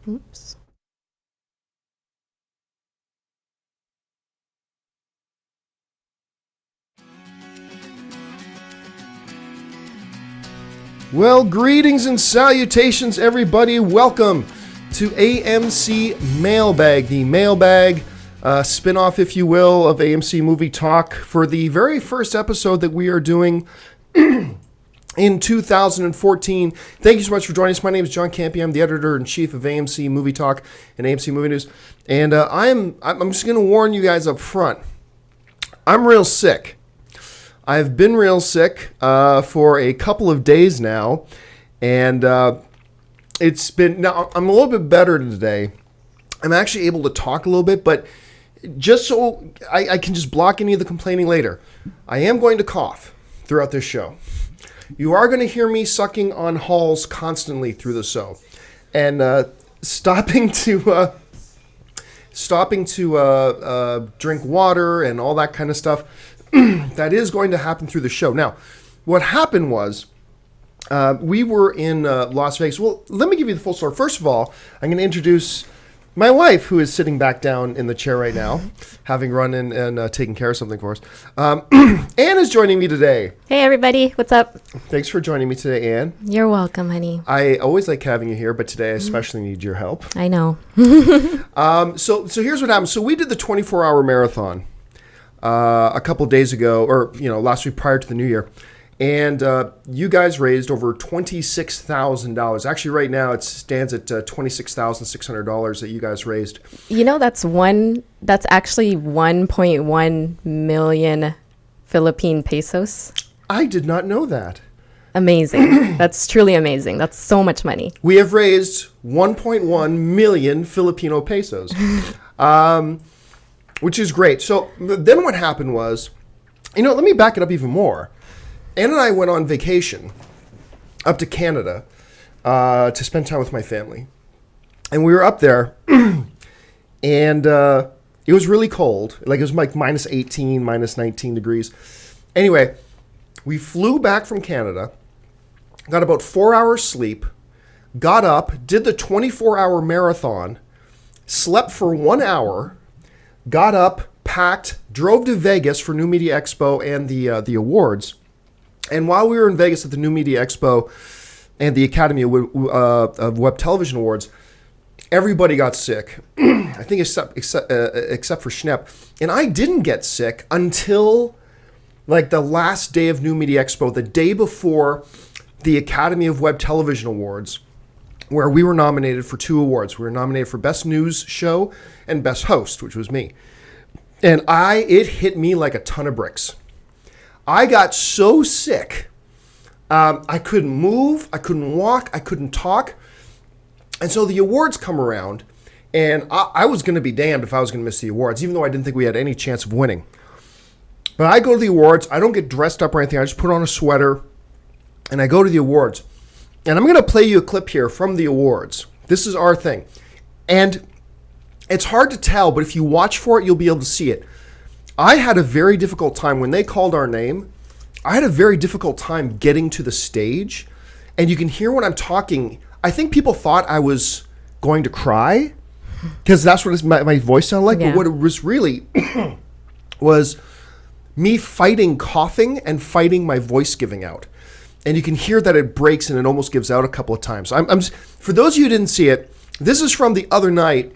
Oops. Well, greetings and salutations, everybody. Welcome to AMC Mail Bag, the mailbag spin-off, if you will, of AMC Movie Talk for the very first episode that we are doing in 2014. Thank you so much for joining us. My name is John Campea. I'm the editor-in-chief of AMC Movie Talk and AMC Movie News. And I'm just going to warn you guys up front. I'm real sick. I've been real sick for a couple of days now, and it's been, now I'm a little bit better today. I'm actually able to talk a little bit, but just so I can just block any of the complaining later, I am going to cough throughout this show. You are going to hear me sucking on halls constantly through the show, and stopping to drink water and all that kind of stuff. That is going to happen through the show. Now, what happened was we were in Las Vegas. Well, let me give you the full story. First of all, I'm going to introduce my wife, who is sitting back down in the chair right now, having run in and taken care of something for us. Anne is joining me today. Hey, everybody. What's up? Thanks for joining me today, Anne. You're welcome, honey. I always like having you here, but today I especially need your help. I know. So here's what happened. So we did the 24-hour marathon a couple days ago, or last week prior to the new year, and you guys raised over $26,000. Actually, right now it stands at $26,600 that you guys raised. That's actually 1.1 million Philippine pesos. I did not know that. Amazing. That's truly amazing. That's so much money. We have raised 1.1 million Filipino pesos. Which is great. So then what happened was, let me back it up even more. Ann and I went on vacation up to Canada to spend time with my family. And we were up there, and it was really cold. Like, it was like minus 18, minus 19 degrees. Anyway, we flew back from Canada, got about 4 hours sleep, got up, did the 24-hour marathon, slept for 1 hour, got up, packed, drove to Vegas for New Media Expo and the awards. And while we were in Vegas at the New Media Expo and the Academy of Web Television Awards, everybody got sick. I think except for Schnepp. And I didn't get sick until like the last day of New Media Expo, the day before the Academy of Web Television Awards, where we were nominated for 2 awards. We were nominated for Best News Show and Best Host, which was me. And it hit me like a ton of bricks. I got so sick. I couldn't move. I couldn't walk. I couldn't talk. And so the awards come around, and I was going to be damned if I was going to miss the awards, even though I didn't think we had any chance of winning. But I go to the awards. I don't get dressed up or anything. I just put on a sweater, and I go to the awards. And I'm going to play you a clip here from the awards. This is our thing. And it's hard to tell, but if you watch for it, you'll be able to see it. I had a very difficult time. When they called our name, I had a very difficult time getting to the stage. And you can hear when I'm talking, I think people thought I was going to cry, because that's what my voice sounded like. Yeah. But what it was really was me fighting coughing and fighting my voice giving out. And you can hear that it breaks and it almost gives out a couple of times. For those of you who didn't see it, this is from the other night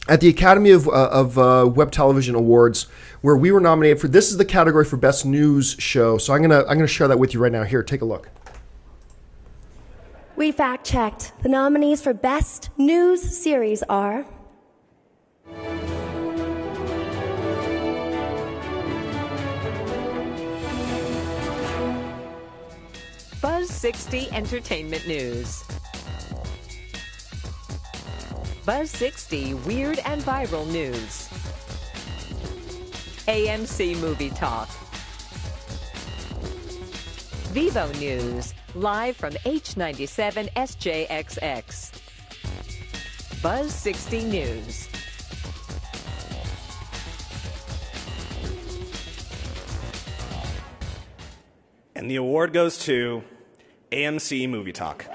at the Academy of Web Television Awards, where we were nominated for. This is the category for Best News Show. So I'm gonna share that with you right now. Here, take a look. We fact-checked. The nominees for Best News Series are Buzz 60 Entertainment News. Buzz 60 Weird and Viral News. AMC Movie Talk. Vivo News, live from H97 SJXX. Buzz 60 News. And the award goes to AMC Movie Talk.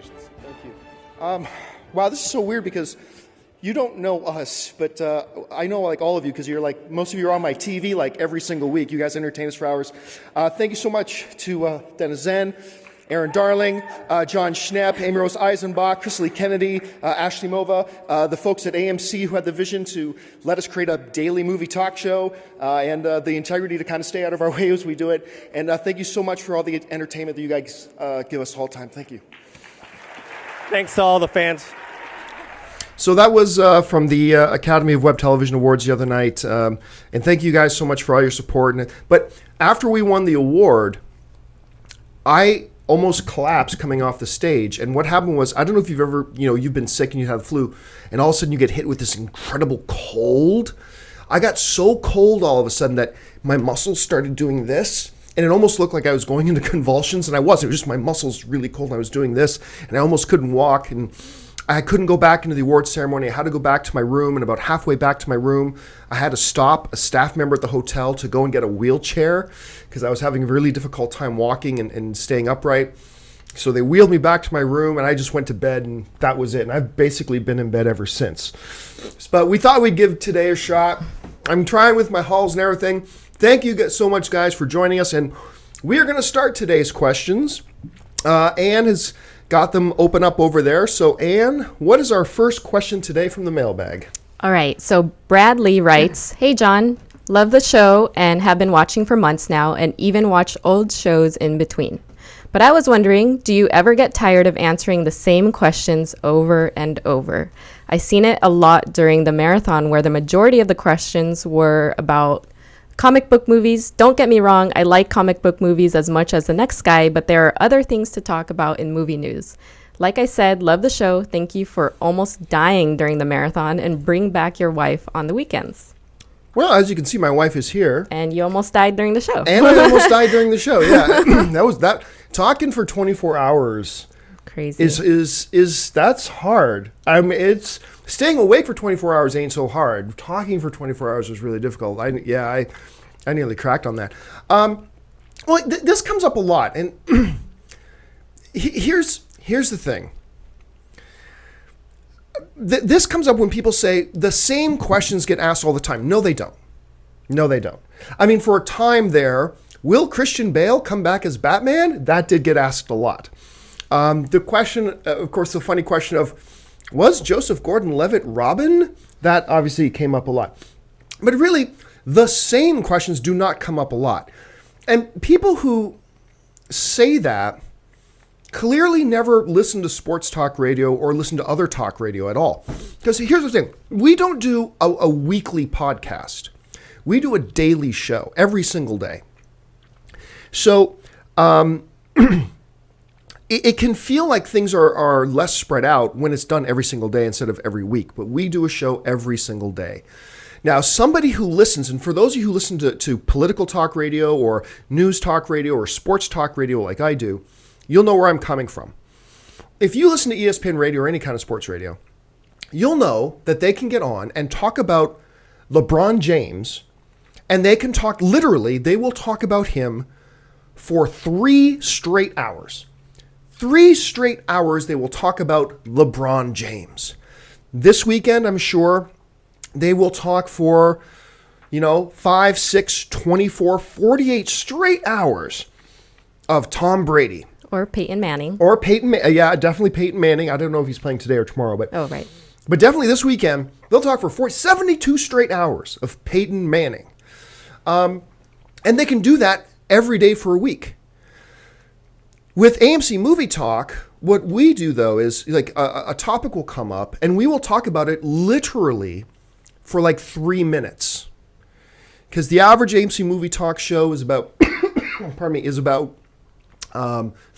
Congratulations. Thank you. Wow, this is so weird because you don't know us, but I know like all of you because you're like, most of you are on my TV like every single week. You guys entertain us for hours. Thank you so much to Dennis Zen, Aaron Darling, John Schnepp, Amy Rose Eisenbach, Chris Lee Kennedy, Ashley Mova, the folks at AMC who had the vision to let us create a daily movie talk show, and the integrity to kind of stay out of our way as we do it. And thank you so much for all the entertainment that you guys give us all the time. Thank you. Thanks to all the fans. So that was from the Academy of Web Television Awards the other night. And thank you guys so much for all your support. But after we won the award, I almost collapsed coming off the stage. And what happened was, I don't know if you've ever, you've been sick and you had the flu, and all of a sudden you get hit with this incredible cold. I got so cold all of a sudden that my muscles started doing this, and it almost looked like I was going into convulsions, and I wasn't. It was just my muscles really cold, and I was doing this, and I almost couldn't walk, and I couldn't go back into the award ceremony. I had to go back to my room, and about halfway back to my room, I had to stop a staff member at the hotel to go and get a wheelchair because I was having a really difficult time walking and staying upright. So they wheeled me back to my room, and I just went to bed, and that was it. And I've basically been in bed ever since. But we thought we'd give today a shot. I'm trying with my halls and everything. Thank you guys so much, guys, for joining us. And we are going to start today's questions. Anne has got them open up over there. So, Anne, what is our first question today from the mailbag? All right. So Bradley writes, "Hey, John, love the show and have been watching for months now and even watch old shows in between. But I was wondering, do you ever get tired of answering the same questions over and over? I seen it a lot during the marathon where the majority of the questions were about comic book movies. Don't get me wrong, I like comic book movies as much as the next guy, but there are other things to talk about in movie news. Like I said, love the show. Thank you for almost dying during the marathon, and bring back your wife on the weekends." Well, as you can see, my wife is here. And you almost died during the show. And I almost died during the show, yeah. that talking for 24 hours Crazy. is that's hard. I mean, it's staying awake for 24 hours ain't so hard. Talking for 24 hours is really difficult. I nearly cracked on that. This comes up a lot, and here's the thing. This comes up when people say the same questions get asked all the time. No, they don't. No, they don't. I mean, for a time there, will Christian Bale come back as Batman? That did get asked a lot. The question, of course, the funny question of, was Joseph Gordon-Levitt Robin? That obviously came up a lot. But really, the same questions do not come up a lot. And people who say that clearly never listen to sports talk radio or listen to other talk radio at all. Because here's the thing. We don't do a weekly podcast. We do a daily show every single day. So it can feel like things are less spread out when it's done every single day instead of every week. But we do a show every single day. Now, somebody who listens, and for those of you who listen to political talk radio or news talk radio or sports talk radio like I do, you'll know where I'm coming from. If you listen to ESPN radio or any kind of sports radio, you'll know that they can get on and talk about LeBron James, and they can talk, literally, they will talk about him for 3 straight hours. 3 straight hours they will talk about LeBron James. This weekend, I'm sure, they will talk for, 5, 6, 24, 48 straight hours of Tom Brady. Or Peyton Manning. Or Peyton, yeah, definitely Peyton Manning. I don't know if he's playing today or tomorrow, but Oh, right. But definitely this weekend, they'll talk for 72 straight hours of Peyton Manning. And they can do that every day for a week. With AMC Movie Talk, what we do, though, is like a topic will come up, and we will talk about it literally for like 3 minutes. Because the average AMC Movie Talk show is about,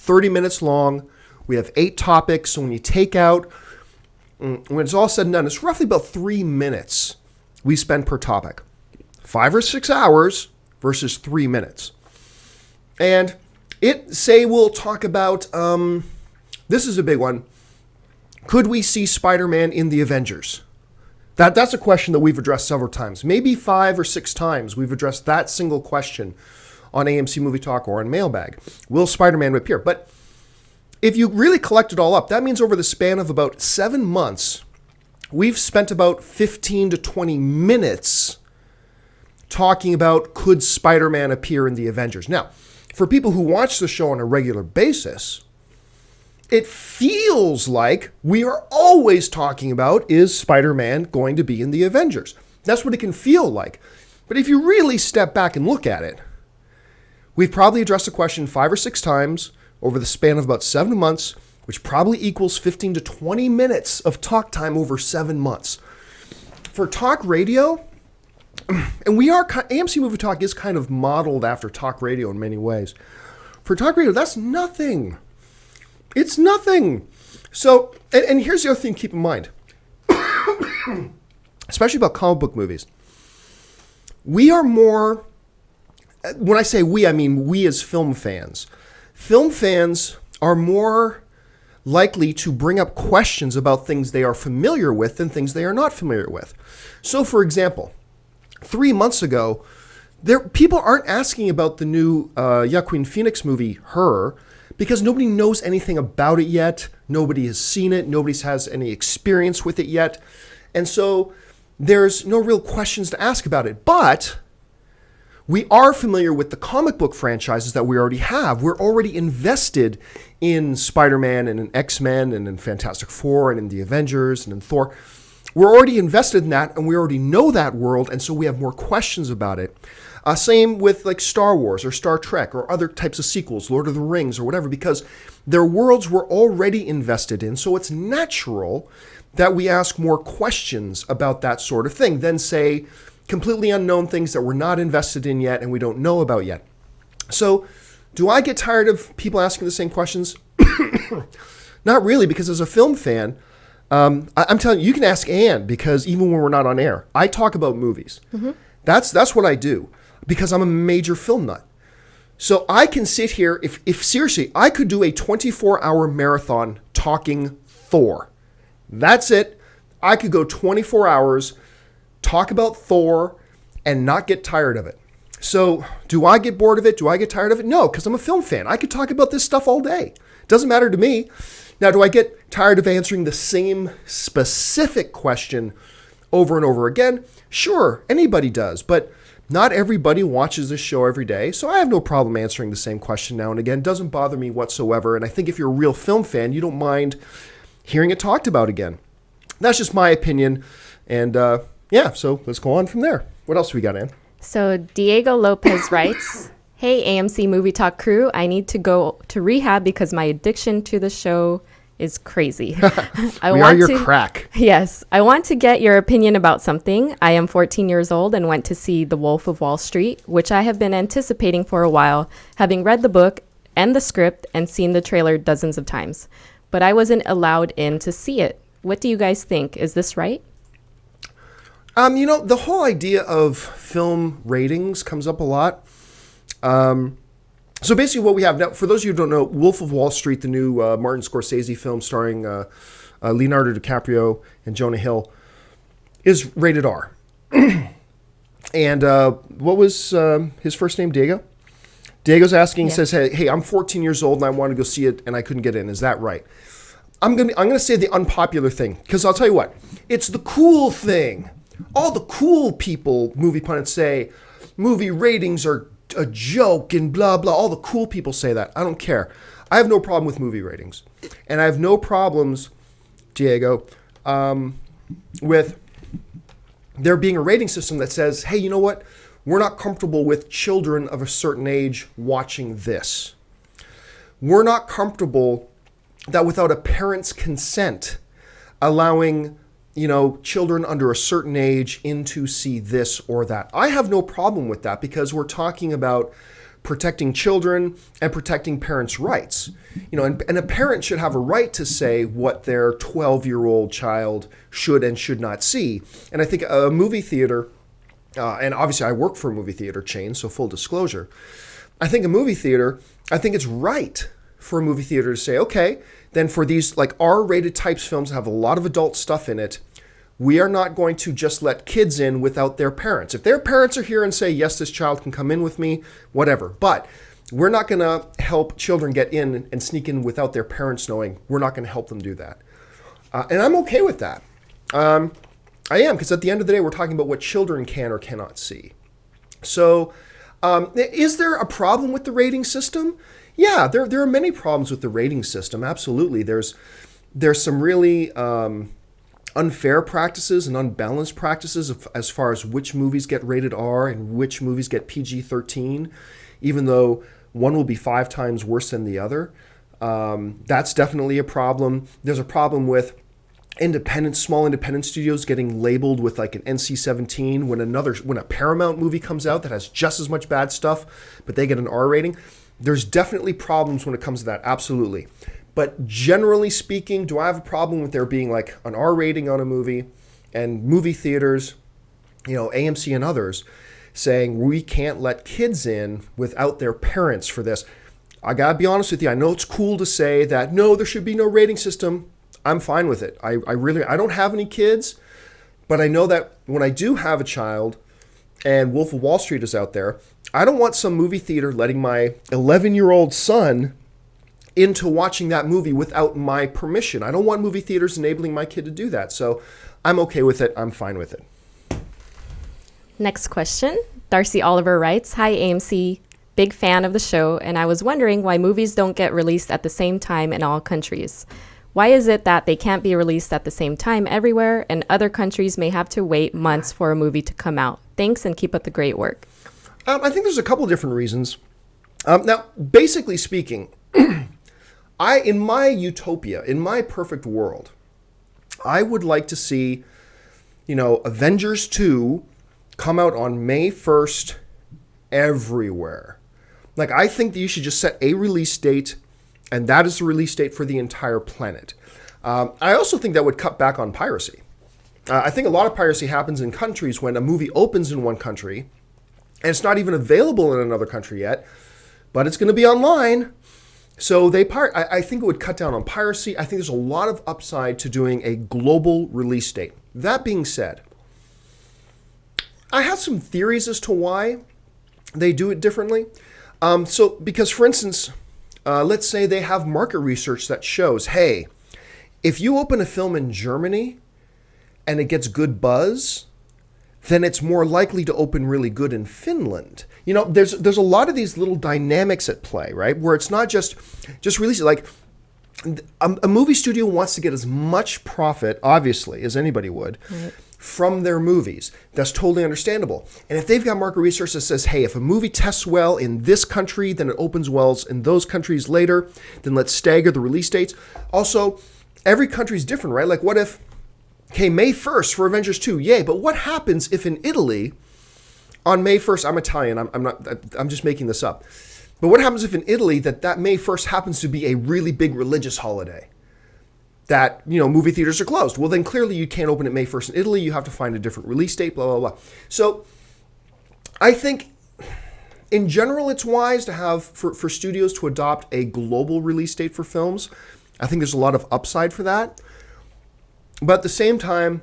30 minutes long. We have 8 topics. So when you take out, when it's all said and done, it's roughly about 3 minutes we spend per topic. 5 or 6 hours versus 3 minutes. And we'll talk about, this is a big one. Could we see Spider-Man in the Avengers? That's a question that we've addressed several times. Maybe 5 or 6 times we've addressed that single question on AMC Movie Talk or on Mailbag. Will Spider-Man appear? But if you really collect it all up, that means over the span of about 7 months, we've spent about 15 to 20 minutes talking about could Spider-Man appear in the Avengers. Now, for people who watch the show on a regular basis, it feels like we are always talking about, is Spider-Man going to be in the Avengers? That's what it can feel like. But if you really step back and look at it, we've probably addressed the question 5 or 6 times over the span of about 7 months, which probably equals 15 to 20 minutes of talk time over 7 months. For talk radio, and AMC Movie Talk is kind of modeled after talk radio in many ways. For talk radio, that's nothing. It's nothing. So, and here's the other thing to keep in mind, especially about comic book movies. We are more, when I say we, I mean we as film fans. Film fans are more likely to bring up questions about things they are familiar with than things they are not familiar with. So, for example, 3 months ago, people aren't asking about the new Joaquin Phoenix movie, Her, because nobody knows anything about it yet. Nobody has seen it. Nobody has any experience with it yet. And so there's no real questions to ask about it. But we are familiar with the comic book franchises that we already have. We're already invested in Spider-Man and in X-Men and in Fantastic Four and in the Avengers and in Thor. We're already invested in that, and we already know that world, and so we have more questions about it. Same with like Star Wars or Star Trek or other types of sequels, Lord of the Rings or whatever, because their worlds we're already invested in, so it's natural that we ask more questions about that sort of thing than, say, completely unknown things that we're not invested in yet and we don't know about yet. So, do I get tired of people asking the same questions? Not really, because as a film fan, I'm telling you, you can ask Ann, because even when we're not on air, I talk about movies. Mm-hmm. That's what I do, because I'm a major film nut. So I can sit here, if seriously, I could do a 24-hour marathon talking Thor. That's it. I could go 24 hours, talk about Thor, and not get tired of it. So do I get bored of it? Do I get tired of it? No, because I'm a film fan. I could talk about this stuff all day. Doesn't matter to me. Now, do I get tired of answering the same specific question over and over again? Sure, anybody does, but not everybody watches this show every day, so I have no problem answering the same question now and again. It doesn't bother me whatsoever, and I think if you're a real film fan, you don't mind hearing it talked about again. That's just my opinion, and so let's go on from there. What else we got, Ann? So Diego Lopez writes, "Hey AMC Movie Talk crew, I need to go to rehab because my addiction to the show is crazy. We are your crack." Yes. I want to get your opinion about something. I am 14 years old and went to see The Wolf of Wall Street, which I have been anticipating for a while, having read the book and the script and seen the trailer dozens of times. But I wasn't allowed in to see it. What do you guys think? Is this right? The whole idea of film ratings comes up a lot. So basically what we have now, for those of you who don't know, Wolf of Wall Street, the new Martin Scorsese film starring Leonardo DiCaprio and Jonah Hill, is rated R. And what was his first name? Diego? Diego's asking, yeah. Says, hey, I'm 14 years old and I want to go see it and I couldn't get in. Is that right? I'm gonna say the unpopular thing, because I'll tell you what, it's the cool thing. All the cool people, movie pundits, say movie ratings are a joke and blah, blah. All the cool people say that. I don't care. I have no problem with movie ratings. And I have no problems, Diego, with there being a rating system that says, hey, you know what? We're not comfortable with children of a certain age watching this. We're not comfortable that without a parent's consent, allowing children under a certain age in to see this or that. I have no problem with that, because we're talking about protecting children and protecting parents' rights. And a parent should have a right to say what their 12-year-old child should and should not see. And I think a movie theater, and obviously I work for a movie theater chain, so full disclosure, I think it's right for a movie theater to say, okay, then for these like R-rated types films that have a lot of adult stuff in it, we are not going to just let kids in without their parents. If their parents are here and say, yes, this child can come in with me, whatever. But We're not going to help children get in and sneak in without their parents knowing. We're not going to help them do that. And I'm okay with that. I am, because at the end of the day, we're talking about what children can or cannot see. So is there a problem with the rating system? Yeah, there are many problems with the rating system. Absolutely. There's some really unfair practices and unbalanced practices as far as which movies get rated R and which movies get PG-13, even though one will be 5 times worse than the other. That's definitely a problem. There's a problem with small independent studios getting labeled with like an NC-17 when a Paramount movie comes out that has just as much bad stuff, but they get an R rating. There's definitely problems when it comes to that, absolutely. But generally speaking, do I have a problem with there being like an R rating on a movie and movie theaters, AMC and others, saying we can't let kids in without their parents for this? I gotta be honest with you. I know it's cool to say that, no, there should be no rating system. I'm fine with it. I don't have any kids, but I know that when I do have a child and Wolf of Wall Street is out there, I don't want some movie theater letting my 11-year-old son into watching that movie without my permission. I don't want movie theaters enabling my kid to do that. So I'm okay with it. I'm fine with it. Next question. Darcy Oliver writes, "Hi AMC, big fan of the show, and I was wondering why movies don't get released at the same time in all countries. Why is it that they can't be released at the same time everywhere, and other countries may have to wait months for a movie to come out? Thanks, and keep up the great work." I think there's a couple different reasons. Now, basically speaking, in my utopia, in my perfect world, I would like to see, Avengers 2 come out on May 1st everywhere. Like, I think that you should just set a release date, and that is the release date for the entire planet. I also think that would cut back on piracy. I think a lot of piracy happens in countries when a movie opens in one country, and it's not even available in another country yet, but it's going to be online. So I think it would cut down on piracy. I think there's a lot of upside to doing a global release date. That being said, I have some theories as to why they do it differently. Because for instance, let's say they have market research that shows, hey, if you open a film in Germany and it gets good buzz, then it's more likely to open really good in Finland. There's a lot of these little dynamics at play, right? Where it's not just release it. Like a movie studio wants to get as much profit, obviously, as anybody would, right, from their movies. That's totally understandable. And if they've got market research that says, hey, if a movie tests well in this country, then it opens well in those countries later, then let's stagger the release dates. Also, every country's different, right? Like what if, May 1st for Avengers 2, yay, but what happens if in Italy on May 1st, I'm Italian, I'm just making this up, but what happens if in Italy that May 1st happens to be a really big religious holiday? That, movie theaters are closed. Well, then clearly you can't open it May 1st in Italy. You have to find a different release date, blah, blah, blah. So I think in general, it's wise to have, for studios to adopt a global release date for films. I think there's a lot of upside for that. But at the same time,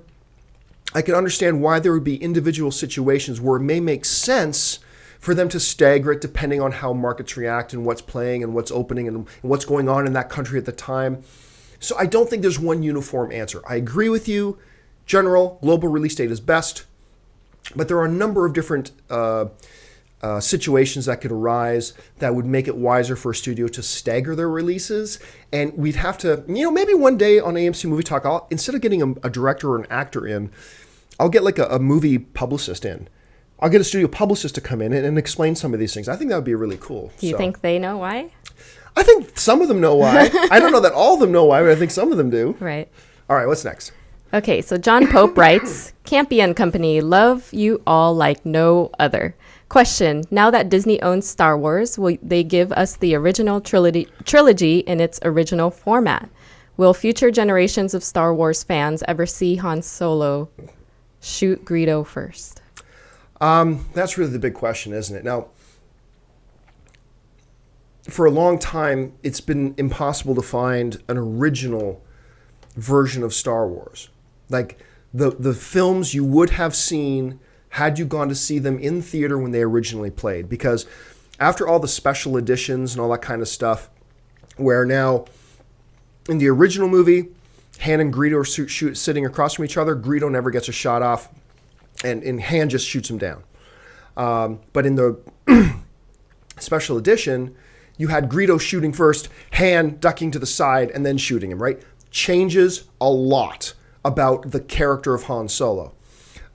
I can understand why there would be individual situations where it may make sense for them to stagger it depending on how markets react and what's playing and what's opening and what's going on in that country at the time. So I don't think there's one uniform answer. I agree with you. General, global release date is best. But there are a number of different situations that could arise that would make it wiser for a studio to stagger their releases. And we'd have to, maybe one day on AMC Movie Talk, instead of getting a director or an actor in, I'll get like a movie publicist in. I'll get a studio publicist to come in and explain some of these things. I think that would be really cool. Do you think they know why? I think some of them know why. I don't know that all of them know why, but I think some of them do. Right. All right, what's next? Okay, so John Pope writes, Campea and Company, love you all like no other. Question, now that Disney owns Star Wars, will they give us the original trilogy in its original format? Will future generations of Star Wars fans ever see Han Solo shoot Greedo first? That's really the big question, isn't it? Now, for a long time, it's been impossible to find an original version of Star Wars. Like the films you would have seen had you gone to see them in theater when they originally played. Because after all the special editions and all that kind of stuff, where now in the original movie, Han and Greedo are sitting across from each other. Greedo never gets a shot off, and Han just shoots him down. But in the special edition, you had Greedo shooting first, Han ducking to the side, and then shooting him, right? Changes a lot about the character of Han Solo.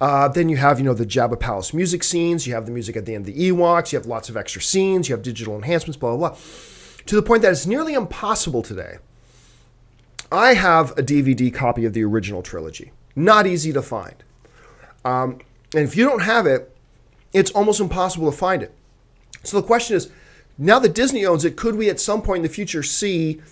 Then you have, the Jabba Palace music scenes. You have the music at the end of the Ewoks. You have lots of extra scenes. You have digital enhancements, blah, blah, blah. To the point that it's nearly impossible today. I have a DVD copy of the original trilogy. Not easy to find. And if you don't have it, it's almost impossible to find it. So the question is, now that Disney owns it, could we at some point in the future see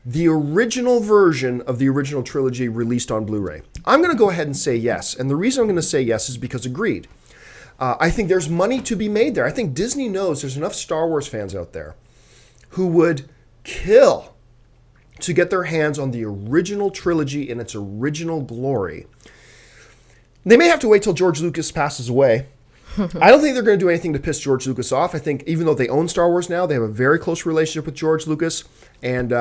the original version of the original trilogy released on Blu-ray? I'm going to go ahead and say yes. And the reason I'm going to say yes is because of greed. I think there's money to be made there. I think Disney knows there's enough Star Wars fans out there who would kill to get their hands on the original trilogy in its original glory. They may have to wait till George Lucas passes away. I don't think they're going to do anything to piss George Lucas off. I think even though they own Star Wars now, they have a very close relationship with George Lucas. And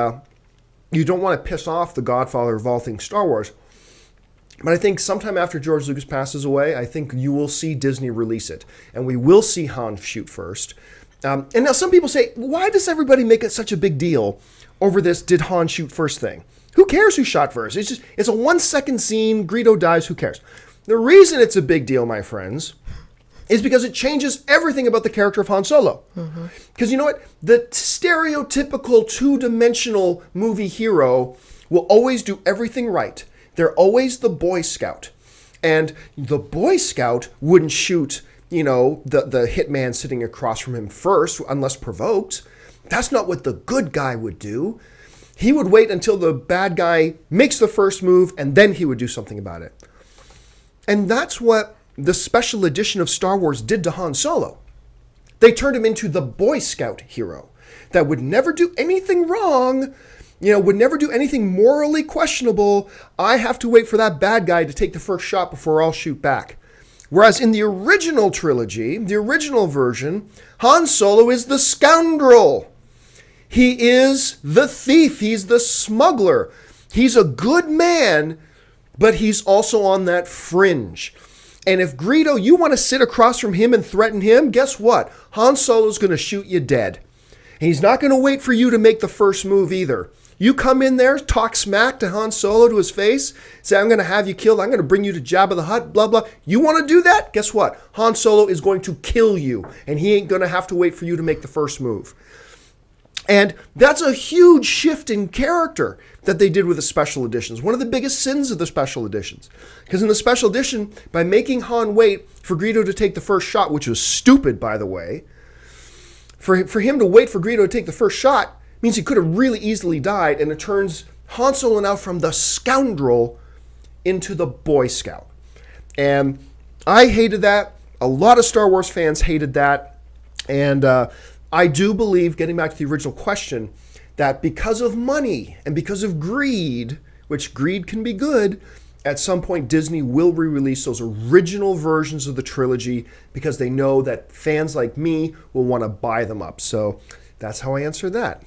you don't want to piss off the godfather of all things Star Wars. But I think sometime after George Lucas passes away, I think you will see Disney release it. And we will see Han shoot first. And now some people say, why does everybody make it such a big deal over this did Han shoot first thing? Who cares who shot first? It's a 1 second scene. Greedo dies. Who cares? The reason it's a big deal, my friends, is because it changes everything about the character of Han Solo. Because you know what? The stereotypical two-dimensional movie hero will always do everything right. They're always the Boy Scout. And the Boy Scout wouldn't shoot, the hitman sitting across from him first unless provoked. That's not what the good guy would do. He would wait until the bad guy makes the first move, and then he would do something about it. And that's what the special edition of Star Wars did to Han Solo. They turned him into the Boy Scout hero that would never do anything wrong, would never do anything morally questionable. I have to wait for that bad guy to take the first shot before I'll shoot back. Whereas in the original trilogy, the original version, Han Solo is the scoundrel. He is the thief. He's the smuggler. He's a good man, but he's also on that fringe. And if Greedo, you want to sit across from him and threaten him, guess what? Han Solo's going to shoot you dead. And he's not going to wait for you to make the first move either. You come in there, talk smack to Han Solo to his face, say, I'm going to have you killed, I'm going to bring you to Jabba the Hutt, blah, blah. You want to do that? Guess what? Han Solo is going to kill you, and he ain't going to have to wait for you to make the first move. And that's a huge shift in character that they did with the special editions. One of the biggest sins of the special editions. Because in the special edition, by making Han wait for Greedo to take the first shot, which was stupid, by the way, for him to wait for Greedo to take the first shot means he could have really easily died, and it turns Han Solo now from the scoundrel into the Boy Scout. And I hated that. A lot of Star Wars fans hated that. And I do believe, getting back to the original question, that because of money and because of greed, which greed can be good, at some point Disney will re-release those original versions of the trilogy because they know that fans like me will want to buy them up. So that's how I answer that.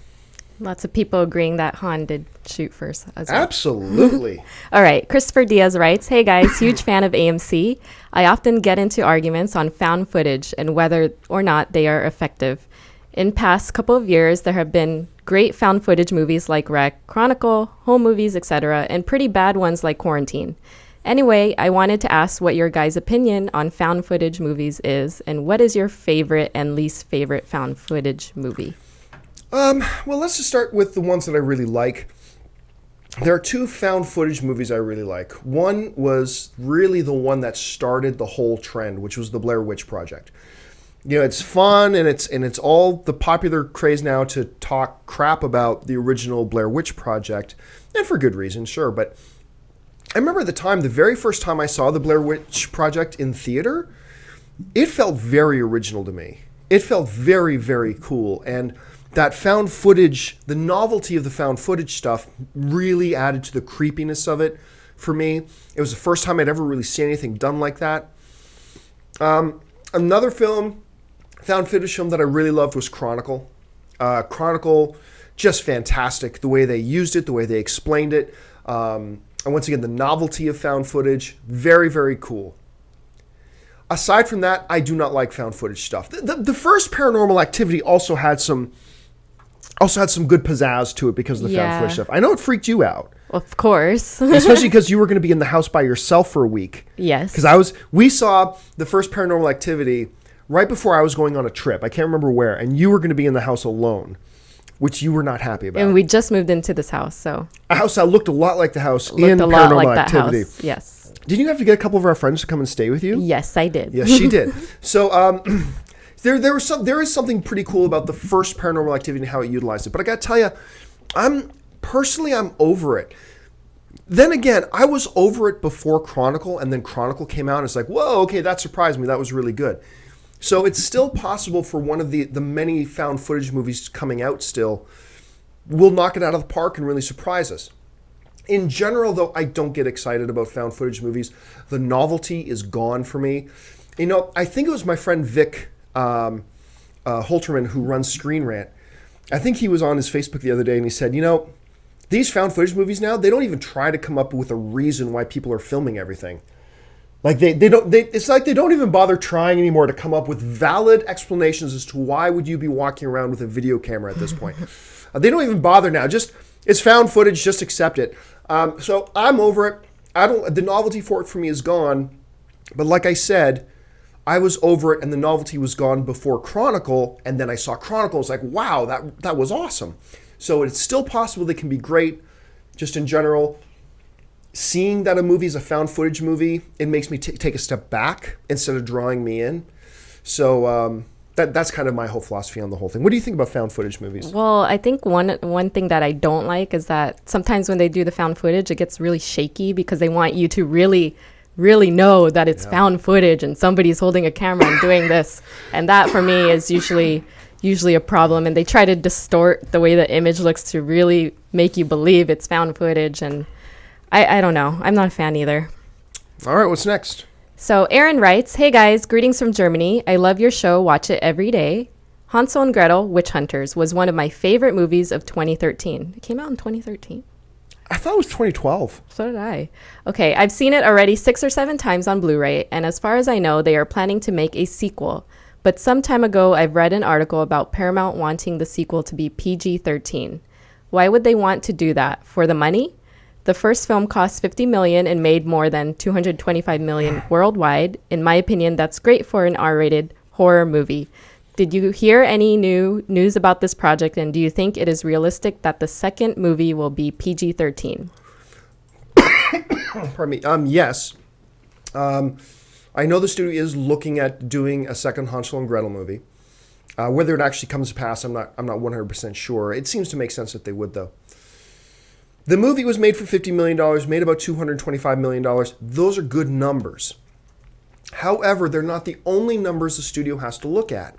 Lots of people agreeing that Han did shoot first as well. Absolutely. All right. Christopher Diaz writes, hey guys, huge fan of AMC. I often get into arguments on found footage and whether or not they are effective. In past couple of years, there have been great found footage movies like Wreck, Chronicle, home movies, etc., and pretty bad ones like Quarantine. Anyway, I wanted to ask what your guys' opinion on found footage movies is, and what is your favorite and least favorite found footage movie? Well, let's just start with the ones that I really like. There are two found footage movies I really like. One was really the one that started the whole trend, which was the Blair Witch Project. It's fun, and it's all the popular craze now to talk crap about the original Blair Witch Project, and for good reason, sure. But I remember the very first time I saw the Blair Witch Project in theater, it felt very original to me. It felt very, very cool, and that found footage, the novelty of the found footage stuff really added to the creepiness of it for me. It was the first time I'd ever really seen anything done like that. Another film found footage film that I really loved was Chronicle. Chronicle, just fantastic. The way they used it, the way they explained it. And once again, the novelty of found footage, very, very cool. Aside from that, I do not like found footage stuff. The first Paranormal Activity also had some good pizzazz to it because of the found footage stuff. I know it freaked you out. Of course. Especially because you were going to be in the house by yourself for a week. Yes. Because we saw the first Paranormal Activity right before I was going on a trip. I can't remember where. And you were going to be in the house alone, which you were not happy about. And we just moved into this house, so. A house that looked a lot like the house in Paranormal Activity. House. Yes. Didn't you have to get a couple of our friends to come and stay with you? Yes, I did. Yes, she did. So there is something pretty cool about the first Paranormal Activity and how it utilized it. But I got to tell you, I'm over it. Then again, I was over it before Chronicle, and then Chronicle came out, and it's like, whoa, okay, that surprised me. That was really good. So it's still possible for one of the many found footage movies coming out still will knock it out of the park and really surprise us. In general, though, I don't get excited about found footage movies. The novelty is gone for me. You know, I think it was my friend Vic Holterman who runs Screen Rant. I think he was on his Facebook the other day and he said, you know, these found footage movies now, they don't even try to come up with a reason why people are filming everything. Like it's like they don't even bother trying anymore to come up with valid explanations as to why would you be walking around with a video camera at this point. They don't even bother now. Just it's found footage. Just accept it. So I'm over it. The novelty for it for me is gone. But like I said, I was over it, and the novelty was gone before Chronicle. And then I saw Chronicle. It's like, wow, that was awesome. So it's still possible they can be great. Just in general, seeing that a movie is a found footage movie, it makes me take a step back instead of drawing me in. So that's kind of my whole philosophy on the whole thing. What do you think about found footage movies? Well, I think one thing that I don't like is that sometimes when they do the found footage, it gets really shaky because they want you to really know that it's found footage and somebody's holding a camera and doing this. And that for me is usually a problem. And they try to distort the way the image looks to really make you believe it's found footage. And I don't know. I'm not a fan either. All right, what's next? So Aaron writes, "Hey guys, greetings from Germany. I love your show. Watch it every day. Hansel and Gretel, Witch Hunters was one of my favorite movies of 2013. It came out in 2013. I thought it was 2012. So did I. Okay, I've seen it already 6 or 7 times on Blu-ray, and as far as I know, they are planning to make a sequel. But some time ago, I've read an article about Paramount wanting the sequel to be PG-13. Why would they want to do that? For the money? The first film cost $50 million and made more than $225 million worldwide. In my opinion, that's great for an R-rated horror movie. Did you hear any new news about this project, and do you think it is realistic that the second movie will be PG-13? Pardon me. Yes. I know the studio is looking at doing a second Hansel and Gretel movie. Whether it actually comes to pass, I'm not 100% sure. It seems to make sense that they would, though. The movie was made for $50 million, made about $225 million. Those are good numbers. However, they're not the only numbers the studio has to look at.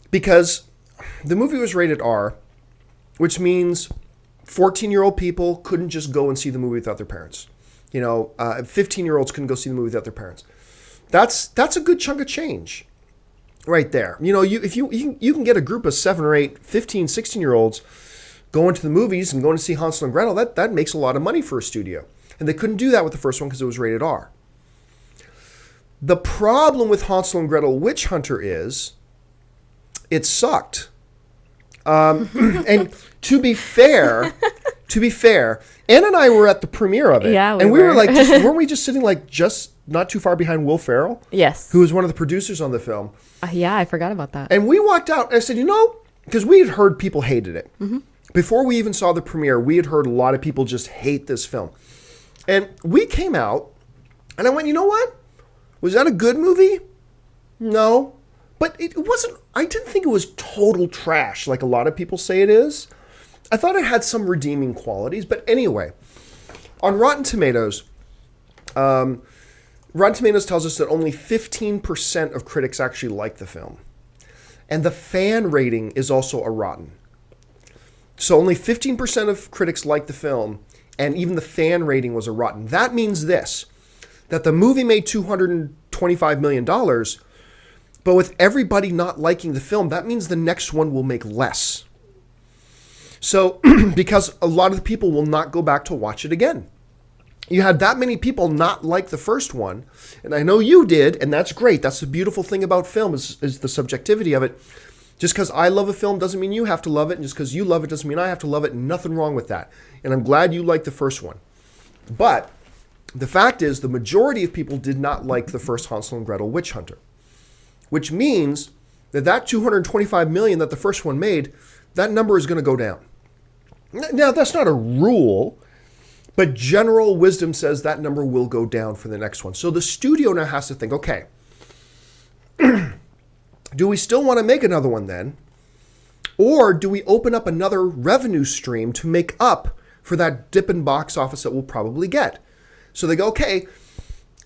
Because the movie was rated R, which means 14-year-old people couldn't just go and see the movie without their parents. 15-year-olds couldn't go see the movie without their parents. That's a good chunk of change right there. If you can get a group of 7 or 8, 15, 16-year-olds going to the movies and going to see Hansel and Gretel, that makes a lot of money for a studio. And they couldn't do that with the first one because it was rated R. The problem with Hansel and Gretel Witch Hunter is it sucked. And to be fair, Ann and I were at the premiere of it. Yeah, we were like, weren't we just sitting just not too far behind Will Ferrell? Yes. Who was one of the producers on the film. Yeah, I forgot about that. And we walked out and I said, because we had heard people hated it. Mm-hmm. Before we even saw the premiere, we had heard a lot of people just hate this film. And we came out and I went, you know what? Was that a good movie? No. But it wasn't, I didn't think it was total trash like a lot of people say it is. I thought it had some redeeming qualities. But anyway, on Rotten Tomatoes, Rotten Tomatoes tells us that only 15% of critics actually like the film. And the fan rating is also a rotten. So only 15% of critics like the film, and even the fan rating was a rotten. That means this, that the movie made $225 million, But with everybody not liking the film, that means the next one will make less. So, because a lot of the people will not go back to watch it again. You had that many people not like the first one, and I know you did, and that's great. That's the beautiful thing about film is the subjectivity of it. Just because I love a film doesn't mean you have to love it, and just because you love it doesn't mean I have to love it, and nothing wrong with that. And I'm glad you liked the first one. But the fact is, the majority of people did not like the first Hansel and Gretel Witch Hunter, which means that $225 million that the first one made, that number is going to go down. Now, that's not a rule, but general wisdom says that number will go down for the next one. So the studio now has to think, okay, do we still want to make another one then? Or do we open up another revenue stream to make up for that dip in box office that we'll probably get? So they go, okay,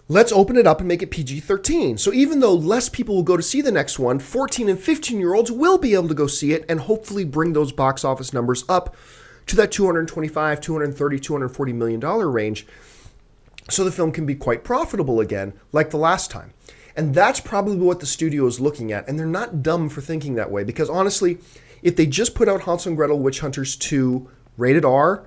let's open it up and make it PG-13. So even though less people will go to see the next one, 14 and 15-year-olds will be able to go see it and hopefully bring those box office numbers up to that $225, $230, $240 million range, so the film can be quite profitable again, like the last time. And that's probably what the studio is looking at, and they're not dumb for thinking that way, because honestly, if they just put out Hansel and Gretel Witch Hunters 2 rated R,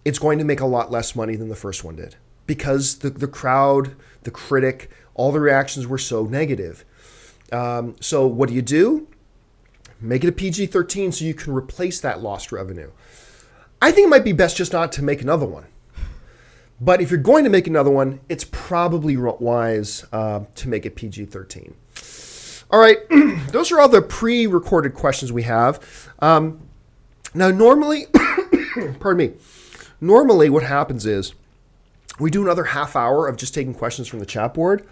it's going to make a lot less money than the first one did, because the crowd, the critic, all the reactions were so negative. So what do? Make it a PG-13 so you can replace that lost revenue. I think it might be best just not to make another one. But if you're going to make another one, it's probably wise to make it PG-13. All right, those are all the pre-recorded questions we have. Now, normally, normally what happens is we do another half hour of just taking questions from the chat board.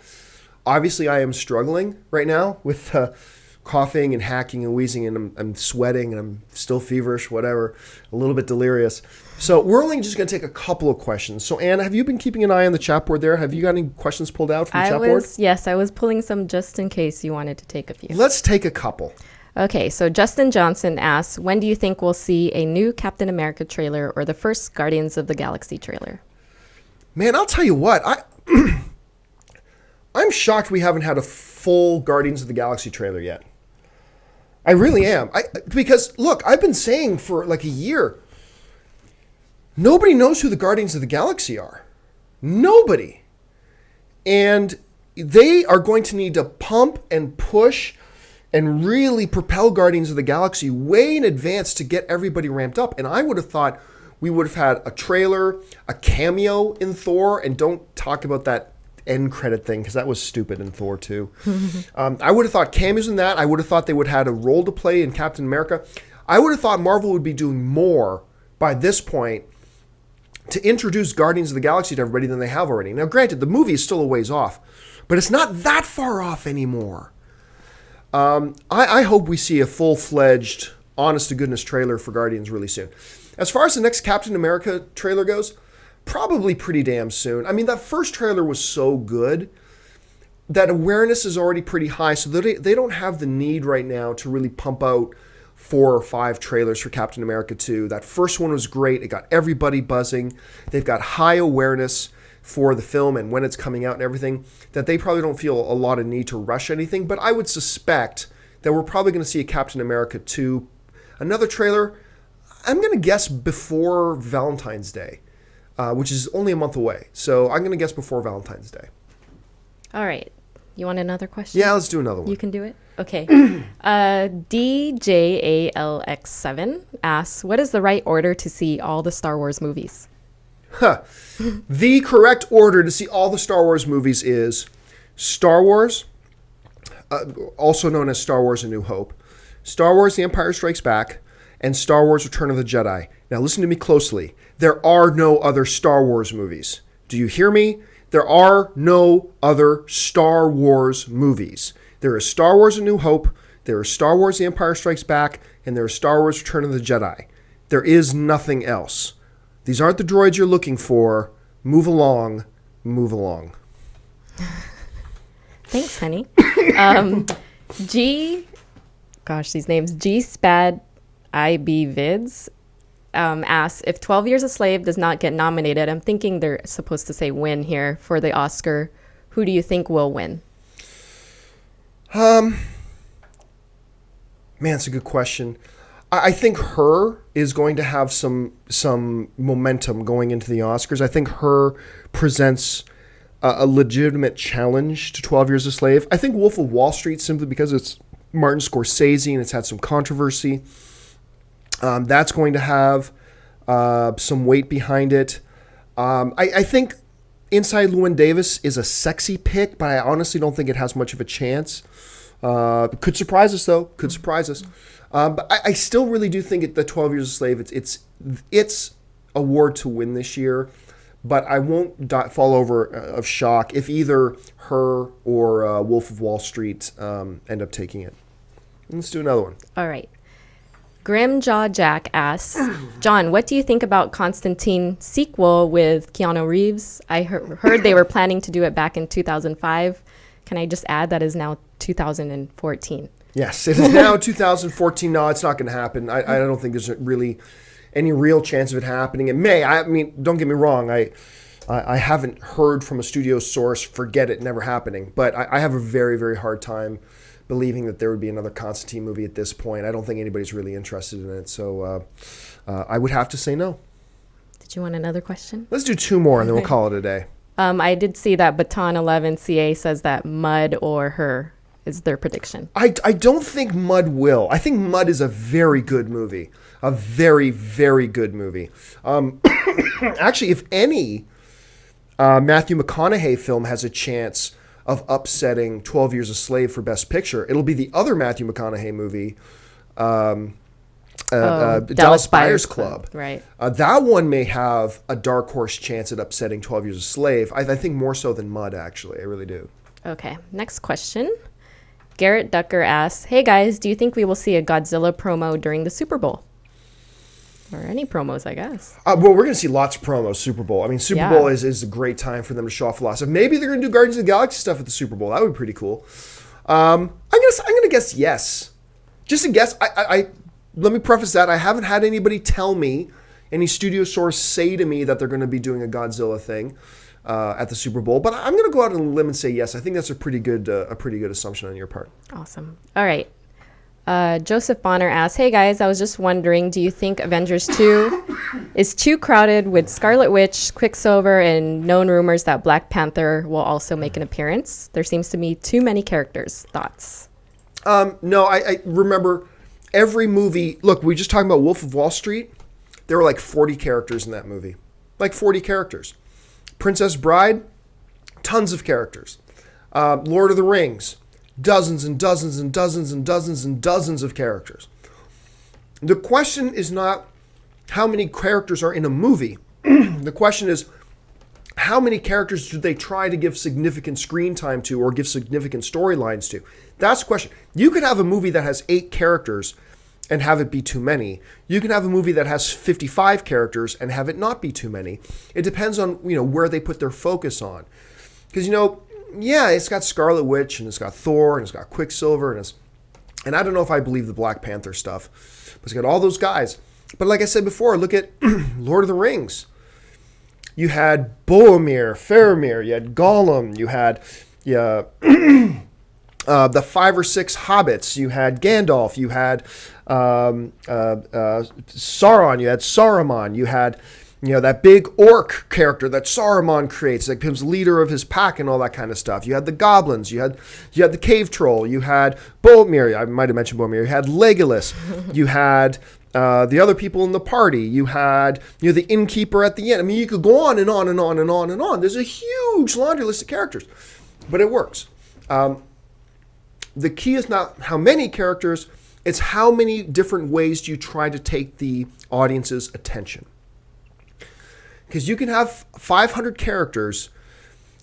Obviously, I am struggling right now with coughing and hacking and wheezing, and I'm sweating and I'm still feverish, whatever, a little bit delirious. So we're only just going to take a couple of questions. So Anna, have you been keeping an eye on the chat board there? Have you got any questions pulled out from the chat board? Yes, I was pulling some just in case you wanted to take a few. Let's take a couple. Okay, so Justin Johnson asks, when do you think we'll see a new Captain America trailer or the first Guardians of the Galaxy trailer? Man, I'll tell you what, I'm shocked we haven't had a full Guardians of the Galaxy trailer yet. I really am. Because, look, I've been saying for like a year, nobody knows who the Guardians of the Galaxy are. Nobody. And they are going to need to pump and push and really propel Guardians of the Galaxy way in advance to get everybody ramped up. And I would have thought we would have had a trailer, a cameo in Thor, and don't talk about that end credit thing, because that was stupid in Thor 2. I would have thought cameos in that. I would have thought they would have had a role to play in Captain America. I would have thought Marvel would be doing more by this point to introduce Guardians of the Galaxy to everybody than they have already. Now, granted, the movie is still a ways off, but it's not that far off anymore. I hope we see a full-fledged, honest-to-goodness trailer for Guardians really soon. As far as the next Captain America trailer goes, probably pretty damn soon. I mean, that first trailer was so good that awareness is already pretty high, so they don't have the need right now to really pump out 4 or 5 trailers for Captain America 2. That first one was great. It got everybody buzzing. They've got high awareness for the film and when it's coming out and everything, that they probably don't feel a lot of need to rush anything. But I would suspect that we're probably going to see a Captain America 2, another trailer, I'm going to guess before Valentine's Day. Which is only a month away. So I'm going to guess before Valentine's Day. All right. You want another question? Yeah, let's do another one. You can do it? Okay. DJALX7 asks, what is the right order to see all the Star Wars movies? The correct order to see all the Star Wars movies is Star Wars, also known as Star Wars A New Hope, Star Wars The Empire Strikes Back, and Star Wars Return of the Jedi. Now listen to me closely. There are no other Star Wars movies. Do you hear me? There are no other Star Wars movies. There is Star Wars A New Hope, there is Star Wars The Empire Strikes Back, and there is Star Wars Return of the Jedi. There is nothing else. These aren't the droids you're looking for. Move along. Move along. Thanks, honey. These names. G-Spad IB Vids asks, if 12 Years a Slave does not get nominated, I'm thinking they're supposed to say win here for the Oscar, who do you think will win? Man, it's a good question. I think Her is going to have some momentum going into the Oscars. I think Her presents a legitimate challenge to 12 Years a Slave. I think Wolf of Wall Street, simply because it's Martin Scorsese and it's had some controversy, that's going to have some weight behind it. I think Inside Llewyn Davis is a sexy pick, but I honestly don't think it has much of a chance. Could surprise us, though. Could surprise us. But I still really do think the 12 Years a Slave, it's award to win this year. But I won't fall over of shock if either Her or Wolf of Wall Street end up taking it. Let's do another one. All right. Grimjaw Jack asks, John, what do you think about Constantine sequel with Keanu Reeves? I heard they were planning to do it back in 2005. Can I just add that is now 2014? Yes, it is now 2014. No, it's not going to happen. I don't think there's really any real chance of it happening. It may. I mean, don't get me wrong. I haven't heard from a studio source, forget it, never happening. But I have a very, very hard time believing that there would be another Constantine movie at this point. I don't think anybody's really interested in it. So I would have to say no. Did you want another question? Let's do two more and then we'll call it a day. I did see that Baton 11 CA says that Mud or Her is their prediction. I don't think Mud will. I think Mud is a very good movie. A very, very good movie. Actually, if any Matthew McConaughey film has a chance of upsetting 12 Years a Slave for Best Picture, it'll be the other Matthew McConaughey movie, Dallas Buyers Club. Right. That one may have a dark horse chance at upsetting 12 Years a Slave. I think more so than Mud, actually. I really do. Okay, next question. Garrett Ducker asks, hey guys, do you think we will see a Godzilla promo during the Super Bowl? Or any promos, I guess. Well, we're going to see lots of promos, Super Bowl. I mean, Super Bowl is a great time for them to show off a lot of stuff. Maybe they're going to do Guardians of the Galaxy stuff at the Super Bowl. That would be pretty cool. I'm going to guess yes. Just a guess. Let me preface that. I haven't had anybody tell me, any studio source say to me that they're going to be doing a Godzilla thing at the Super Bowl. But I'm going to go out on a limb and say yes. I think that's a pretty good assumption on your part. Awesome. All right. Joseph Bonner asks, hey guys, I was just wondering, do you think Avengers 2 is too crowded with Scarlet Witch, Quicksilver, and known rumors that Black Panther will also make an appearance? There seems to be too many characters. Thoughts? No, I remember every movie. Look, we were just talking about Wolf of Wall Street. There were like 40 characters in that movie. Like 40 characters. Princess Bride, tons of characters. Lord of the Rings, dozens and dozens and dozens and dozens and dozens of characters. The question is not how many characters are in a movie. The question is, how many characters do they try to give significant screen time to or give significant storylines to? That's the question. You could have a movie that has 8 characters and have it be too many. You can have a movie that has 55 characters and have it not be too many. It depends on, where they put their focus on. Because, it's got Scarlet Witch and it's got Thor and it's got Quicksilver and I don't know if I believe the Black Panther stuff, but it's got all those guys. But like I said before, look at Lord of the Rings. You had Boromir, Faramir, you had Gollum, you had the 5 or 6 hobbits, you had Gandalf, you had Sauron, you had Saruman, you had that big orc character that Saruman creates that becomes leader of his pack and all that kind of stuff. You had the goblins, you had the cave troll, you had Boromir, I might have mentioned Boromir, you had Legolas, you had the other people in the party, you had the innkeeper at the end. I mean, you could go on and on and on and on and on. There's a huge laundry list of characters, but it works. The key is not how many characters, it's how many different ways do you try to take the audience's attention. Because you can have 500 characters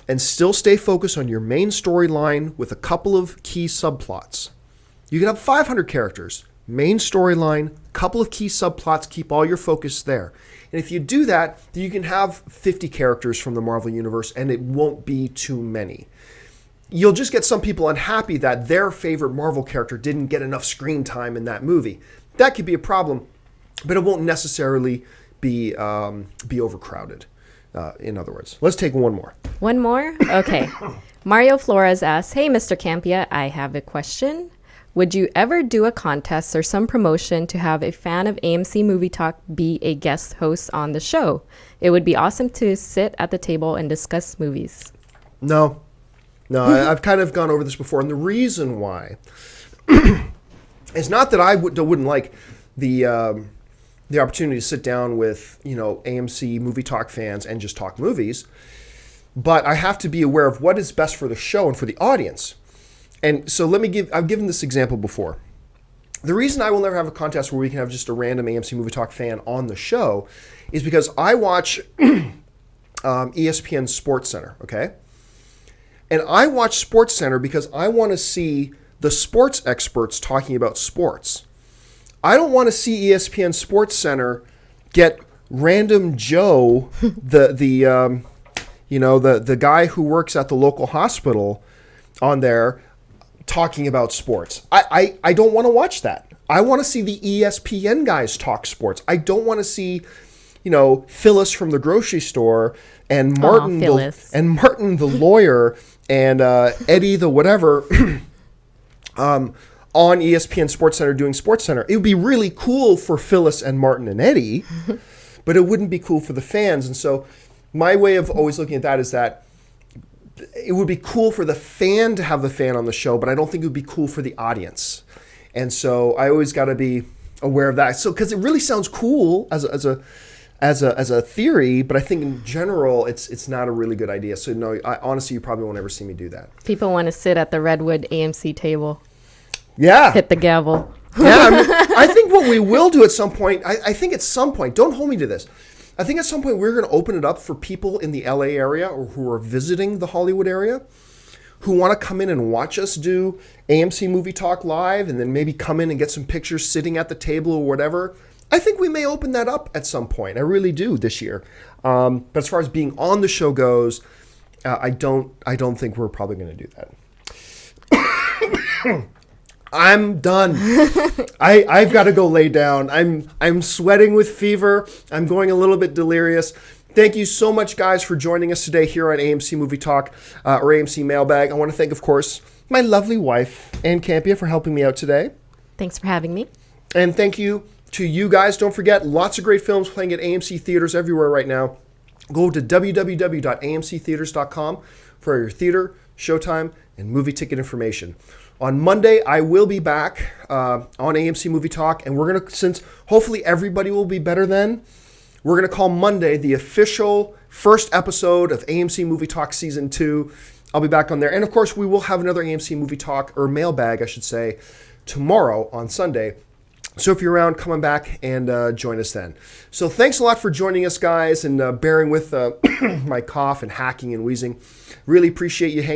and still stay focused on your main storyline with a couple of key subplots. You can have 500 characters, main storyline, couple of key subplots, keep all your focus there. And if you do that, then you can have 50 characters from the Marvel Universe and it won't be too many. You'll just get some people unhappy that their favorite Marvel character didn't get enough screen time in that movie. That could be a problem, but it won't necessarily be overcrowded. in other words. Let's take one more. One more? Okay. Mario Flores asks, hey, Mr. Campea, I have a question. Would you ever do a contest or some promotion to have a fan of AMC Movie Talk be a guest host on the show? It would be awesome to sit at the table and discuss movies. No, I've kind of gone over this before, and the reason why is not that I wouldn't like the opportunity to sit down with AMC Movie Talk fans and just talk movies, but I have to be aware of what is best for the show and for the audience. And so I've given this example before. The reason I will never have a contest where we can have just a random AMC Movie Talk fan on the show is because I watch ESPN Sports Center, okay? And I watch Sports Center because I want to see the sports experts talking about sports. I don't want to see ESPN Sports Center get random Joe, the guy who works at the local hospital, on there talking about sports. I don't want to watch that. I want to see the ESPN guys talk sports. I don't want to see, Phyllis from the grocery store and Martin the lawyer and Eddie the whatever on ESPN Sports Center doing Sports Center. It would be really cool for Phyllis and Martin and Eddie, but it wouldn't be cool for the fans. And so my way of always looking at that is that it would be cool for the fan to have the fan on the show, but I don't think it would be cool for the audience. And so I always got to be aware of that. So because it really sounds cool as a theory, but I think in general it's not a really good idea. So no, honestly, you probably won't ever see me do that. People want to sit at the Redwood AMC table. Yeah. Hit the gavel. Yeah, I think what we will do at some point, I think at some point, don't hold me to this, I think at some point we're going to open it up for people in the LA area or who are visiting the Hollywood area who want to come in and watch us do AMC Movie Talk live and then maybe come in and get some pictures sitting at the table or whatever. I think we may open that up at some point. I really do this year. But as far as being on the show goes, I don't think we're probably going to do that. I'm done. I've got to go lay down. I'm sweating with fever. I'm going a little bit delirious. Thank you so much, guys, for joining us today here on AMC Movie Talk or AMC Mail Bag. I want to thank, of course, my lovely wife, Ann Campea, for helping me out today. Thanks for having me. And thank you to you guys. Don't forget, lots of great films playing at AMC theaters everywhere right now. Go to www.amctheaters.com for your theater, showtime, and movie ticket information. On Monday, I will be back on AMC Movie Talk, and we're going to, since hopefully everybody will be better then, we're going to call Monday the official first episode of AMC Movie Talk Season 2. I'll be back on there. And, of course, we will have another AMC Movie Talk, or Mailbag, I should say, tomorrow on Sunday. So if you're around, come on back and join us then. So thanks a lot for joining us, guys, and bearing with my cough and hacking and wheezing. Really appreciate you hanging